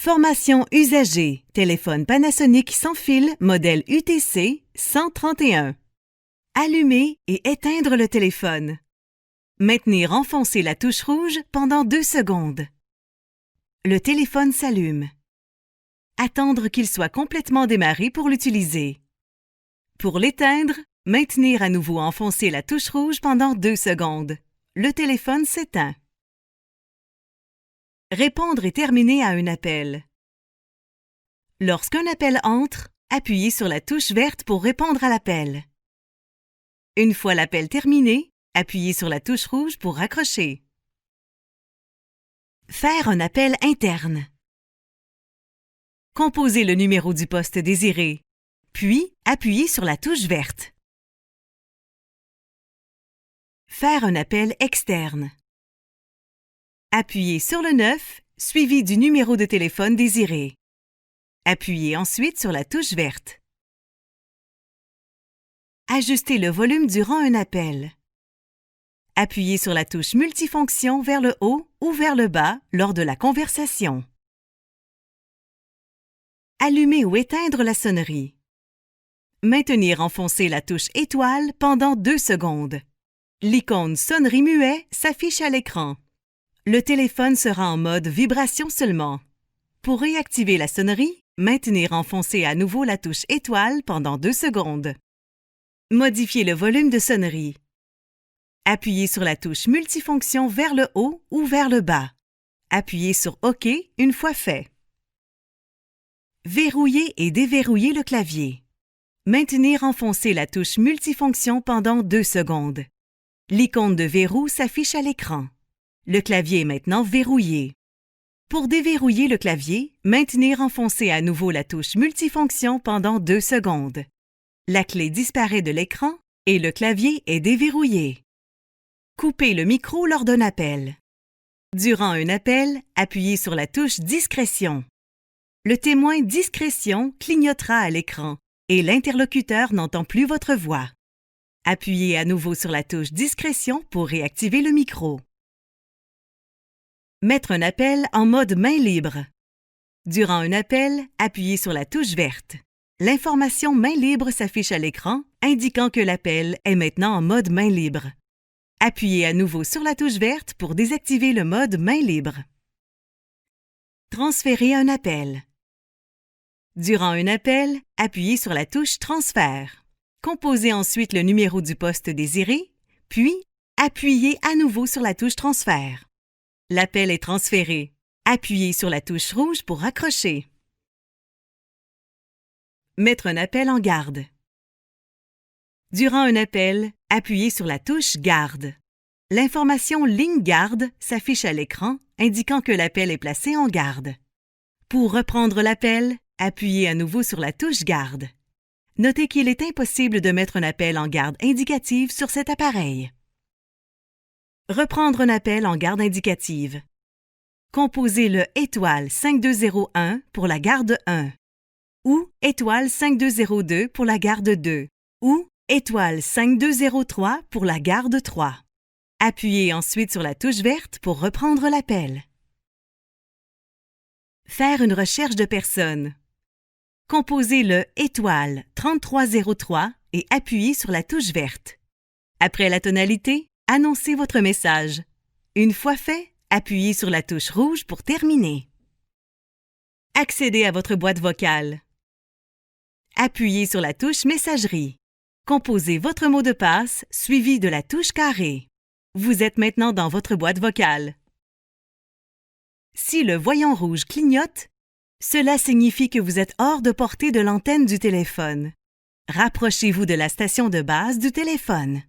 Formation usagée, téléphone Panasonic sans fil, modèle UTC 131. Allumer et éteindre le téléphone. Maintenir enfoncée la touche rouge pendant 2 secondes. Le téléphone s'allume. Attendre qu'il soit complètement démarré pour l'utiliser. Pour l'éteindre, maintenir à nouveau enfoncée la touche rouge pendant 2 secondes. Le téléphone s'éteint. Répondre et terminer à un appel. Lorsqu'un appel entre, appuyez sur la touche verte pour répondre à l'appel. Une fois l'appel terminé, appuyez sur la touche rouge pour raccrocher. Faire un appel interne. Composez le numéro du poste désiré, puis appuyez sur la touche verte. Faire un appel externe. Appuyez sur le 9, suivi du numéro de téléphone désiré. Appuyez ensuite sur la touche verte. Ajustez le volume durant un appel. Appuyez sur la touche multifonction vers le haut ou vers le bas lors de la conversation. Allumer ou éteindre la sonnerie. Maintenir enfoncée la touche étoile pendant 2 secondes. L'icône sonnerie muet s'affiche à l'écran. Le téléphone sera en mode vibration seulement. Pour réactiver la sonnerie, maintenir enfoncée à nouveau la touche étoile pendant 2 secondes. Modifier le volume de sonnerie. Appuyez sur la touche multifonction vers le haut ou vers le bas. Appuyez sur OK une fois fait. Verrouiller et déverrouiller le clavier. Maintenir enfoncée la touche multifonction pendant 2 secondes. L'icône de verrou s'affiche à l'écran. Le clavier est maintenant verrouillé. Pour déverrouiller le clavier, maintenir enfoncée à nouveau la touche multifonction pendant 2 secondes. La clé disparaît de l'écran et le clavier est déverrouillé. Couper le micro lors d'un appel. Durant un appel, appuyez sur la touche Discrétion. Le témoin Discrétion clignotera à l'écran et l'interlocuteur n'entend plus votre voix. Appuyez à nouveau sur la touche Discrétion pour réactiver le micro. Mettre un appel en mode main libre. Durant un appel, appuyez sur la touche verte. L'information main libre s'affiche à l'écran, indiquant que l'appel est maintenant en mode main libre. Appuyez à nouveau sur la touche verte pour désactiver le mode main libre. Transférer un appel. Durant un appel, appuyez sur la touche Transfert. Composez ensuite le numéro du poste désiré, puis appuyez à nouveau sur la touche Transfert. L'appel est transféré. Appuyez sur la touche rouge pour raccrocher. Mettre un appel en garde. Durant un appel, appuyez sur la touche Garde. L'information Ligne garde s'affiche à l'écran, indiquant que l'appel est placé en garde. Pour reprendre l'appel, appuyez à nouveau sur la touche Garde. Notez qu'il est impossible de mettre un appel en garde indicative sur cet appareil. Reprendre un appel en garde indicative. Composez le étoile 5201 pour la garde 1 ou étoile 5202 pour la garde 2 ou étoile 5203 pour la garde 3. Appuyez ensuite sur la touche verte pour reprendre l'appel. Faire une recherche de personne. Composez le étoile 3303 et appuyez sur la touche verte. Après la tonalité, annoncez votre message. Une fois fait, appuyez sur la touche rouge pour terminer. Accédez à votre boîte vocale. Appuyez sur la touche Messagerie. Composez votre mot de passe suivi de la touche carré. Vous êtes maintenant dans votre boîte vocale. Si le voyant rouge clignote, cela signifie que vous êtes hors de portée de l'antenne du téléphone. Rapprochez-vous de la station de base du téléphone.